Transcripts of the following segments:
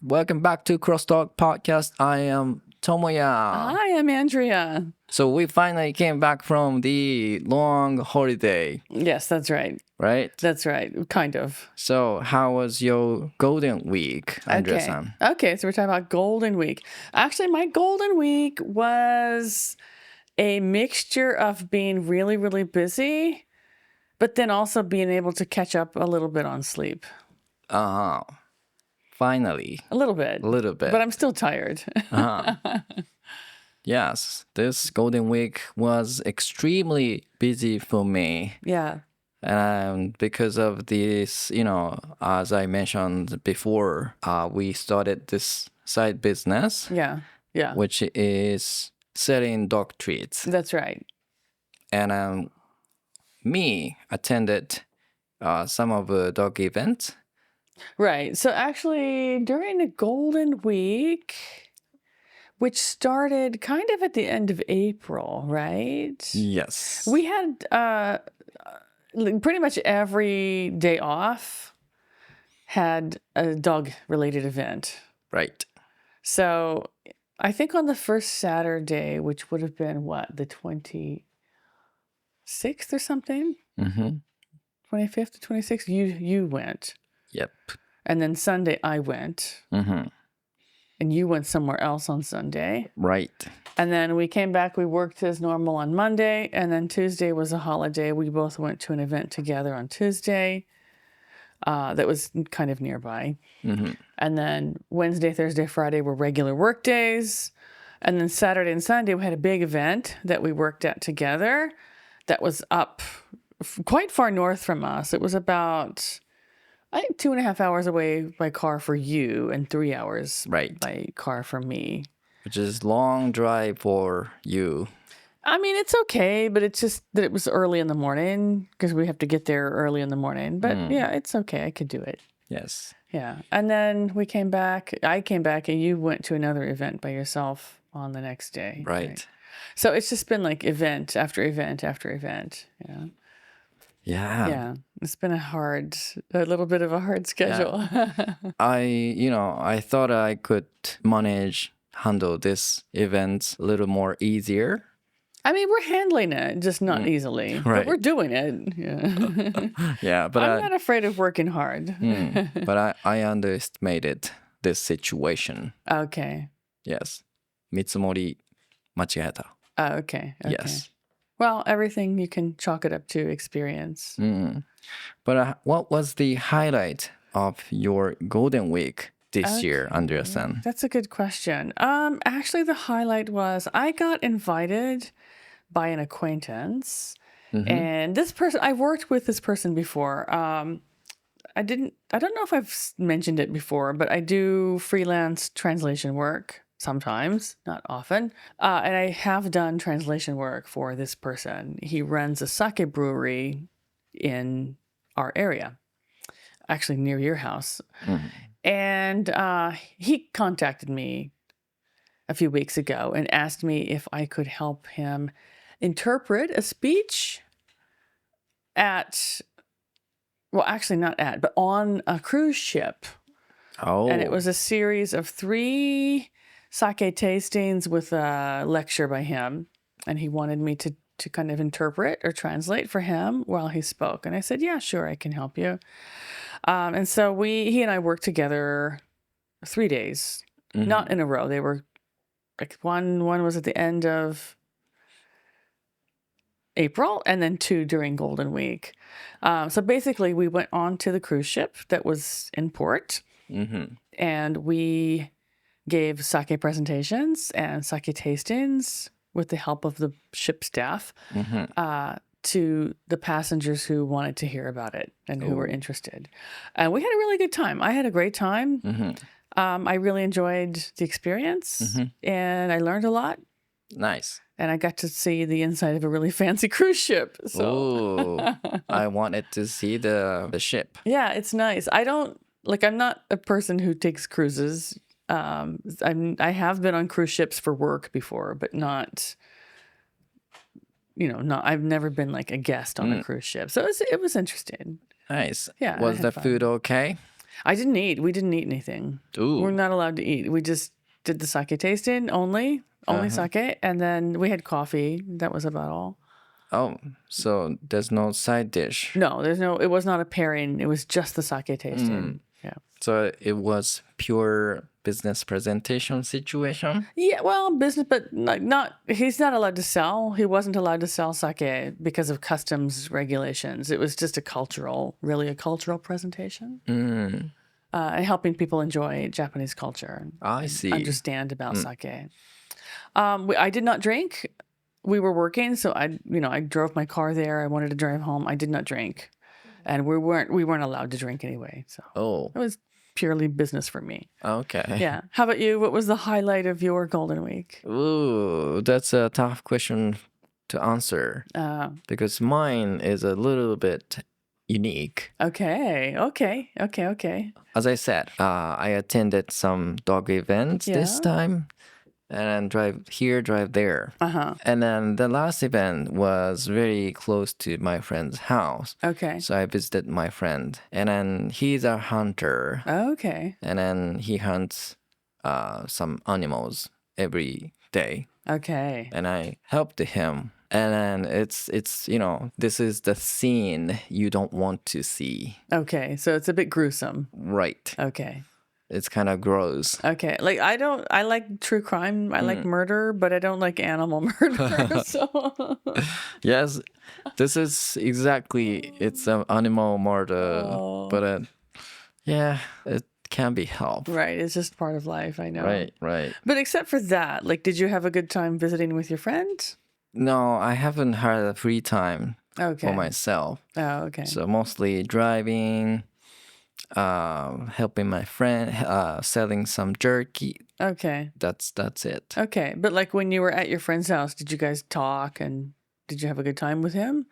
Welcome back to CrossTalk podcast. I am Tomoya. Hi, I'm Andrea. So we finally came back from the long holiday, Yes, that's right. right? That's right. Kind of. So how was your golden week, Andrea-san? Okay, so we're talking about Golden Week. Actually, my Golden Week was a mixture of being really, really busy, but then also being able to catch up a little bit on sleep. Uh-huh. Finally. A little bit. A little bit. But I'm still tired. Yes, this golden week was extremely busy for me. Yeah. And because of this, as I mentioned before, we started this side business, Yeah. Yeah. which is selling dog treats. That's right. And me attended some of the dog events. Right. So actually, during the Golden Week, which started kind of at the end of April, right? Yes. We had pretty much every day off had a dog-related event. Right. So I think on the first Saturday, which would have been the 26th or something? Mm-hmm. 25th to 26th, you went. Yep. And then Sunday I went. Mm-hmm. And you went somewhere else on Sunday. Right. And then we came back, we worked as normal on Monday, and then Tuesday was a holiday. We both went to an event together on Tuesday that was kind of nearby. Mm-hmm. And then Wednesday, Thursday, Friday were regular work days. And then Saturday and Sunday, we had a big event that we worked at together that was up quite far north from us. It was about, I think, 2.5 hours away by car for you and 3 hours Right. by car for me. Which is long drive for you. I mean, it's okay, but it's just that it was early in the morning because we have to get there early in the morning. But yeah, it's okay. I could do it. Yes. Yeah. And then we came back. I came back and you went to another event by yourself on the next day. Right. So it's just been like event after event after event. Yeah. Yeah. It's been a little bit of a hard schedule. I thought I could handle this event a little more easier. I mean, we're handling it, just not easily. Right. But we're doing it. Yeah. Yeah, but I'm not afraid of working hard. but I underestimated this situation. Okay. Yes. 見積もり間違えた. Okay. Yes. Well, everything you can chalk it up to experience. But what was the highlight of your golden week this year, Andrea-san? That's a good question. Actually, the highlight was I got invited by an acquaintance, and this person, I've worked with this person before. I don't know if I've mentioned it before, but I do freelance translation work sometimes, not often. And I have done translation work for this person. He runs a sake brewery in our area, actually near your house. And he contacted me a few weeks ago and asked me if I could help him interpret a speech but on a cruise ship. Oh. And it was a series of 3 sake tastings with a lecture by him. And he wanted me to kind of interpret or translate for him while he spoke. And I said, yeah, sure, I can help you. And so he and I worked together 3 days, not in a row. They were like one was at the end of April and then 2 during Golden Week. So basically we went on to the cruise ship that was in port and we gave sake presentations and sake tastings with the help of the ship staff to the passengers who wanted to hear about it and who were interested. And we had a really good time. I had a great time. I really enjoyed the experience and I learned a lot. Nice. And I got to see the inside of a really fancy cruise ship. So I wanted to see the ship. Yeah, it's nice. I'm not a person who takes cruises. I have been on cruise ships for work before, but not I've never been like a guest on a cruise ship. So it was interesting. Nice. Yeah. Was the food okay? I didn't eat. We didn't eat anything. Ooh. We're not allowed to eat. We just did the sake tasting only sake, and then we had coffee. That was about all. Oh, so there's no side dish. No, it was not a pairing. It was just the sake tasting. Yeah. So it was pure business presentation situation? Yeah, well, business, but he's not allowed to sell. He wasn't allowed to sell sake because of customs regulations. It was just a cultural presentation. And helping people enjoy Japanese culture. I see. Understand about sake. I did not drink. We were working, so I drove my car there. I wanted to drive home. I did not drink, and we weren't allowed to drink anyway. So it was purely business for me. Okay. Yeah. How about you? What was the highlight of your Golden Week? Ooh, that's a tough question to answer because mine is a little bit unique. Okay. As I said, I attended some dog events this time. And drive here, drive there. And then the last event was very close to my friend's house. Okay. So I visited my friend. And then he's a hunter. Okay. And then he hunts some animals every day. Okay. And I helped him. And then it's this is the scene you don't want to see. Okay. So it's a bit gruesome. Right. Okay. It's kind of gross. Okay. Like I like true crime. I like murder, but I don't like animal murder. So Yes, this is exactly, it's an animal murder, but yeah, it can be helped. Right. It's just part of life. I know. Right. But except for that, like, did you have a good time visiting with your friends? No, I haven't had a free time Okay. for myself. Oh, okay. So mostly driving, helping my friend, selling some jerky. Okay. That's it. Okay. But like when you were at your friend's house, did you guys talk and did you have a good time with him?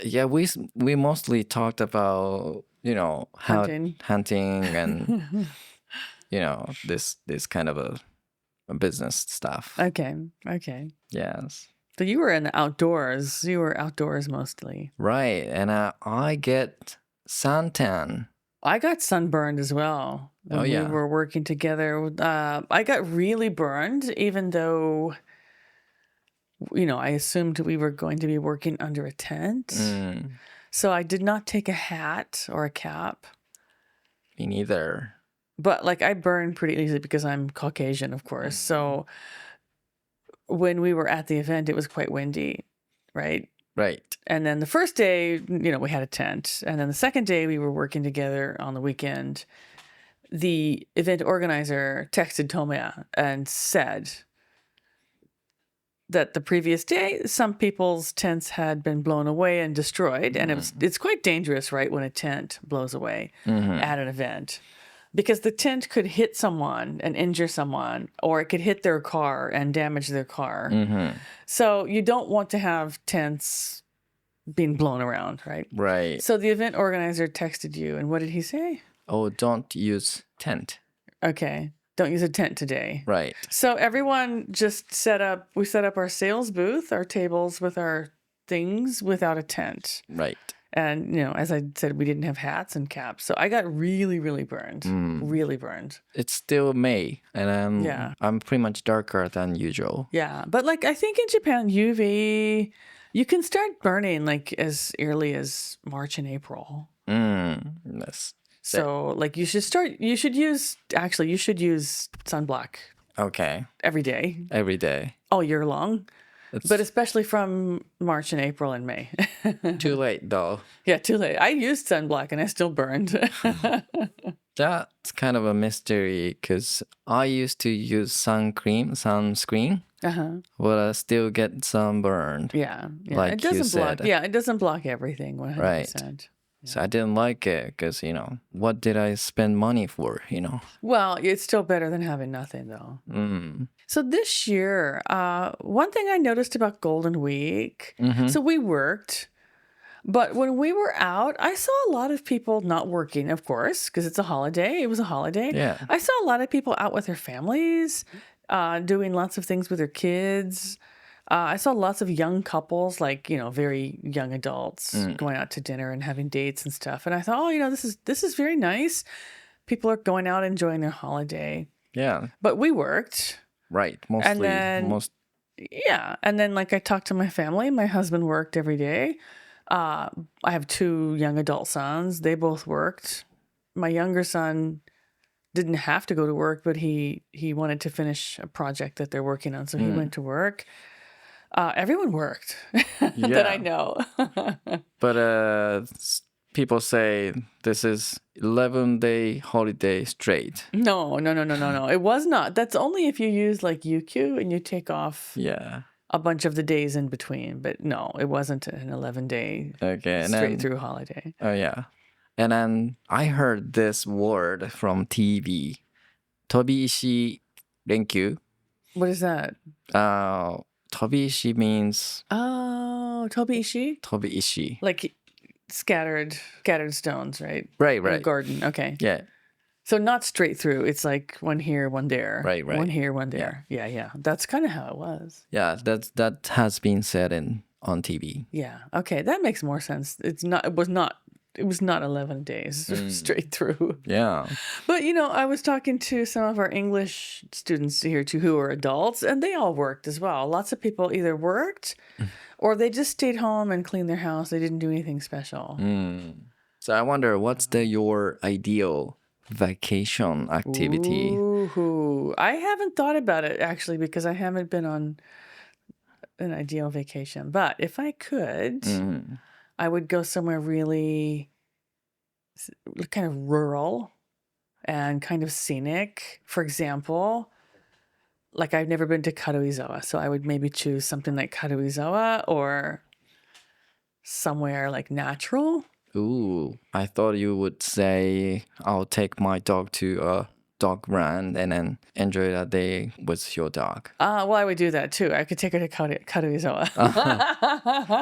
Yeah, we mostly talked about, how hunting and this kind of a business stuff. Okay. Yes. So you were in the outdoors. You were outdoors mostly. Right. And I get suntan. I got sunburned as well. When yeah. We were working together. I got really burned, even though, I assumed we were going to be working under a tent. So I did not take a hat or a cap. Me neither. But like I burn pretty easily because I'm Caucasian, of course. So when we were at the event, it was quite windy, right? Right. And then the first day, we had a tent. And then the second day we were working together on the weekend. The event organizer texted Tomoya and said that the previous day, some people's tents had been blown away and destroyed. And it's quite dangerous, right, when a tent blows away at an event. Because the tent could hit someone and injure someone, or it could hit their car and damage their car. So you don't want to have tents being blown around, right? Right. So the event organizer texted you, and what did he say? Oh, don't use tent. Okay. Don't use a tent today. Right. So everyone just set up our sales booth, our tables with our things without a tent. Right. And, as I said, we didn't have hats and caps. So I got really, really burned. Really burned. It's still May, and I'm pretty much darker than usual. Yeah. But, like, I think in Japan, UV, you can start burning, like, as early as March and April. Yes. So, like, you should use sunblock. Okay. Every day. Every day. All year long. But especially from March and April and May. Too late, though. Yeah, too late. I used sunblock and I still burned. That's kind of a mystery because I used to use sunscreen, but I still get sunburned. Yeah. Like it doesn't you said. block. Yeah, it doesn't block everything 100%. Right. Yeah. So I didn't like it because, what did I spend money for, Well, it's still better than having nothing, though. So this year, one thing I noticed about Golden Week, so we worked, but when we were out, I saw a lot of people not working, of course, because it's a holiday. It was a holiday. Yeah. I saw a lot of people out with their families, doing lots of things with their kids. I saw lots of young couples, like, very young adults going out to dinner and having dates and stuff. And I thought, this is very nice. people are going out enjoying their holiday. Yeah. But we worked. Right. And then, yeah. And then like I talked to my family. My husband worked every day. I have 2 young adult sons. They both worked. My younger son didn't have to go to work, but he wanted to finish a project that they're working on. So he went to work. Everyone worked that I know. But people say this is 11-day holiday straight. No. It was not. That's only if you use like UQ and you take off a bunch of the days in between. But no, it wasn't an 11-day straight through holiday. Oh, yeah. And then I heard this word from TV. 飛び石連休. What is that? 飛び石 means... Oh, 飛び石? 飛び石. Like scattered stones, right? Right. In a garden. Okay. Yeah. So not straight through. It's like one here, one there. Right. One here, one there. Yeah. That's kind of how it was. Yeah, that has been said on TV. Yeah. Okay, that makes more sense. It was not 11 days straight through. Yeah. But, I was talking to some of our English students here too who are adults, and they all worked as well. Lots of people either worked or they just stayed home and cleaned their house. They didn't do anything special. So I wonder, what's your ideal vacation activity? Ooh, I haven't thought about it, actually, because I haven't been on an ideal vacation. But if I could... I would go somewhere really kind of rural and kind of scenic. For example, like I've never been to Karuizawa, so I would maybe choose something like Karuizawa or somewhere like natural. Ooh, I thought you would say, I'll take my dog to a dog run and then enjoy that day with your dog. Well, I would do that too. I could take her to Karuizawa.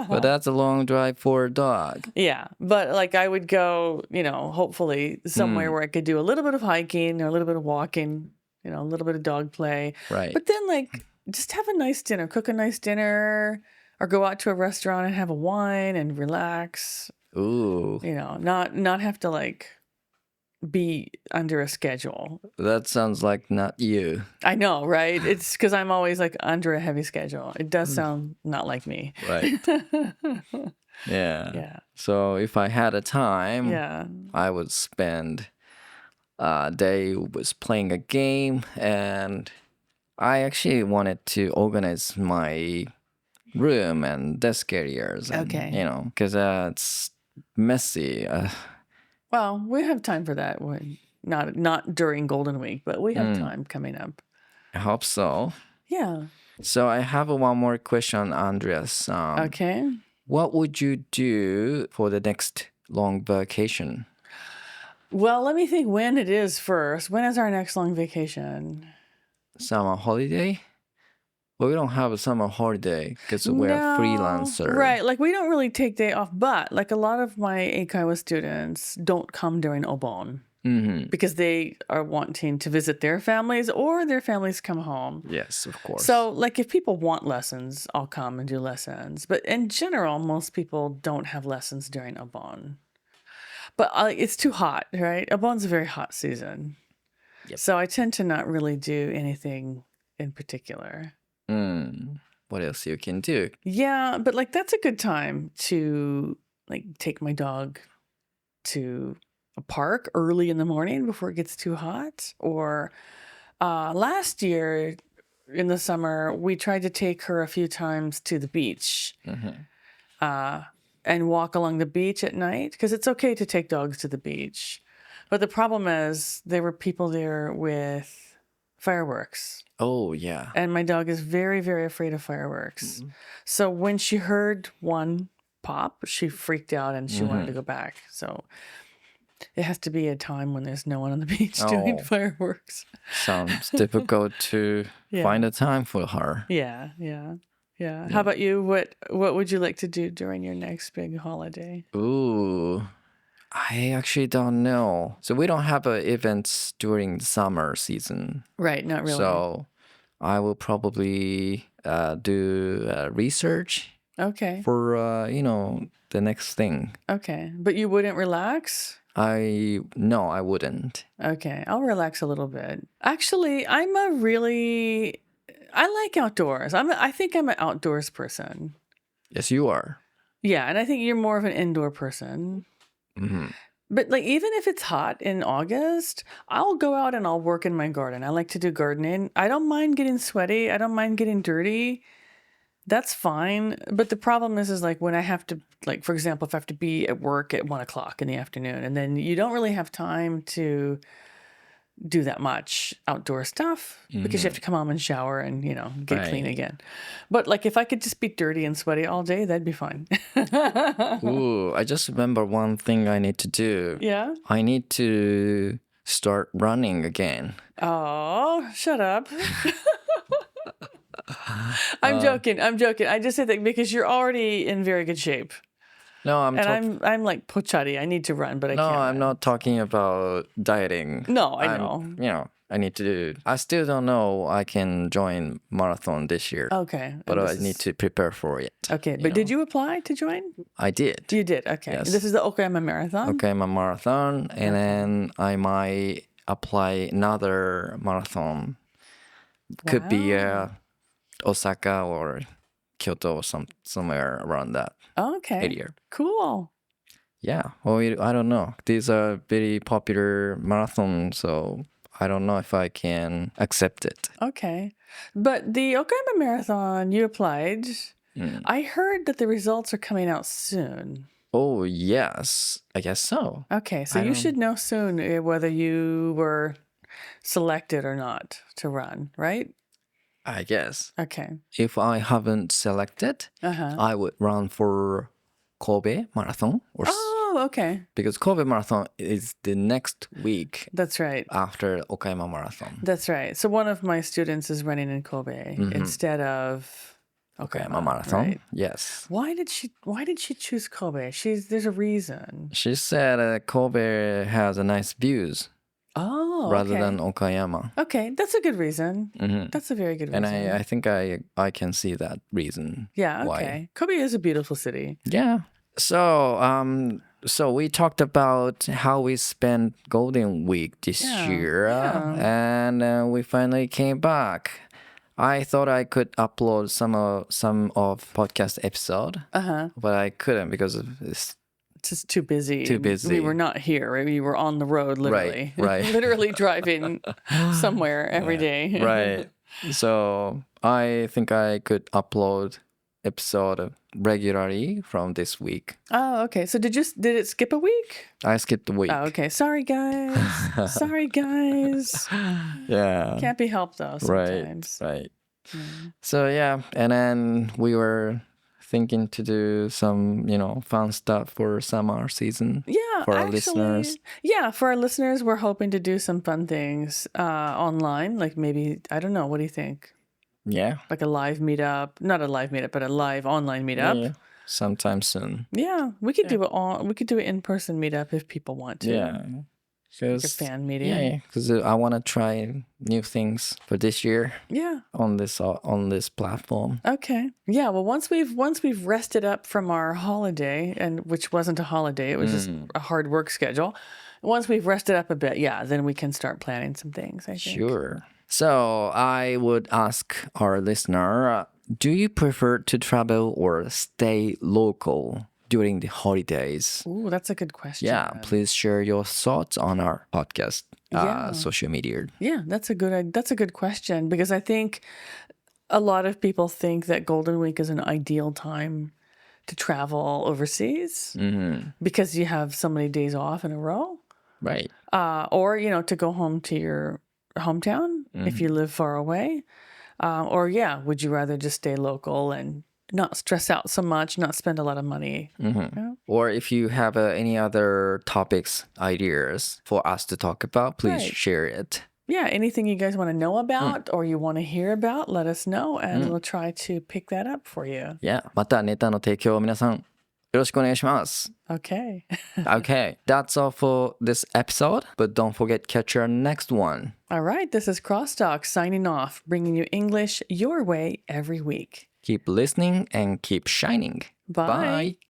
But that's a long drive for a dog. Yeah, but like I would go, hopefully somewhere where I could do a little bit of hiking or a little bit of walking, a little bit of dog play. Right. But then like just have a nice dinner, cook a nice dinner, or go out to a restaurant and have a wine and relax. Ooh. Not have to like be under a schedule. That sounds like not you. I know, right? It's because I'm always like under a heavy schedule. It does sound not like me. Right. Yeah. So if I had a time, I would spend a day with playing a game, and I actually wanted to organize my room and desk areas. And, because it's messy. Well, we have time for that. Not during Golden Week, but we have time coming up. I hope so. Yeah. So I have one more question, Andreas. Okay. What would you do for the next long vacation? Well, let me think when it is first. When is our next long vacation? Summer holiday? Well, we don't have a summer holiday because we're a freelancer. Right. Like we don't really take day off, but like a lot of my Eikaiwa students don't come during Obon because they are wanting to visit their families or their families come home. Yes, of course. So like if people want lessons, I'll come and do lessons. But in general, most people don't have lessons during Obon. But it's too hot, right? Obon's a very hot season. Yep. So I tend to not really do anything in particular. What else you can do? Yeah, but like that's a good time to like take my dog to a park early in the morning before it gets too hot. Or last year in the summer, we tried to take her a few times to the beach and walk along the beach at night because it's okay to take dogs to the beach. But the problem is there were people there with fireworks. Oh, yeah. And my dog is very, very afraid of fireworks. So when she heard one pop, she freaked out and she wanted to go back. So it has to be a time when there's no one on the beach doing fireworks. Sounds difficult to find a time for her. Yeah. How about you? What would you like to do during your next big holiday? Ooh, I actually don't know. So we don't have events during the summer season. Right, not really. So I will probably do research. Okay. For, the next thing. Okay. But you wouldn't relax? No, I wouldn't. Okay, I'll relax a little bit. Actually, I like outdoors. I think I'm an outdoors person. Yes, you are. Yeah, and I think you're more of an indoor person. Mm-hmm. But like even if it's hot in August, I'll go out and I'll work in my garden. I like to do gardening. I don't mind getting sweaty. I don't mind getting dirty. That's fine. But the problem is like when I have to, like, for example, if I have to be at work at 1:00 in the afternoon, and then you don't really have time to do that much outdoor stuff because you have to come home and shower and, get clean again. But like if I could just be dirty and sweaty all day, that'd be fine. Ooh, I just remember one thing I need to do. Yeah? I need to start running again. Oh, shut up. I'm joking. I just said that because you're already in very good shape. No, I'm like pochari. I need to run, but I can't. No, I'm not talking about dieting. No, I know. I need to do. I still don't know I can join marathon this year. Okay. But I need to prepare for it. Okay, but did you apply to join? I did. You did. Okay. Yes. This is the Okayama Marathon. Okayama Marathon, and then I might apply another marathon. Could be Osaka or Kyoto or somewhere around that area. Cool. Yeah. Well, I don't know. These are very popular marathons, so I don't know if I can accept it. Okay. But the Okayama Marathon, you applied. I heard that the results are coming out soon. Oh, yes. I guess so. Okay. So you should know soon whether you were selected or not to run, right? I guess. Okay. If I haven't selected, I would run for Kobe Marathon. Oh, okay. Because Kobe Marathon is the next week. That's right. After Okayama Marathon. That's right. So one of my students is running in Kobe instead of Okayama Marathon. Right? Yes. Why did she choose Kobe? There's a reason. She said Kobe has a nice views. Oh, rather than Okayama. Okay, that's a good reason. That's a very good reason. And I think I can see that reason. Yeah, okay. Why. Kobe is a beautiful city. Yeah. So we talked about how we spent Golden Week this year, and we finally came back. I thought I could upload some of podcast episode, but I couldn't because of this. Just too busy. Too busy. We were not here. Right? We were on the road, literally. Right. Literally driving somewhere every day. Right. So I think I could upload episode regularly from this week. Oh, okay. So did it skip a week? I skipped a week. Oh, okay. Sorry, guys. Sorry, guys. Yeah. Can't be helped though sometimes. Right. So yeah, and then we were thinking to do some, fun stuff for summer season. Yeah, for our listeners. Yeah, for our listeners, we're hoping to do some fun things online. Like maybe, I don't know, what do you think? Yeah. Like a live meetup, not a live meetup, but a live online meetup. Yeah. Sometime soon. Yeah, we could do it we could do an in-person meetup if people want to. Yeah. Like a fan meeting. Yeah, because I want to try new things for this year. Yeah. On this platform. Okay. Yeah. Well, once we've rested up from our holiday, and which wasn't a holiday, it was just a hard work schedule. Once we've rested up a bit, then we can start planning some things, I think. Sure. So I would ask our listener, do you prefer to travel or stay local during the holidays? Ooh, that's a good question. Yeah, please share your thoughts on our podcast, social media. Yeah, that's a good question because I think a lot of people think that Golden Week is an ideal time to travel overseas because you have so many days off in a row. Right. Or, to go home to your hometown if you live far away. Would you rather just stay local and not stress out so much, not spend a lot of money? Or if you have any other topics, ideas for us to talk about, please share it. Yeah, anything you guys want to know about or you want to hear about, let us know and we'll try to pick that up for you. Yeah. またネタの提供を皆さんよろしくお願いします。Okay. Okay, that's all for this episode, but don't forget catch our next one. All right, this is CrossTalk signing off, bringing you English your way every week. Keep listening and keep shining. Bye. Bye.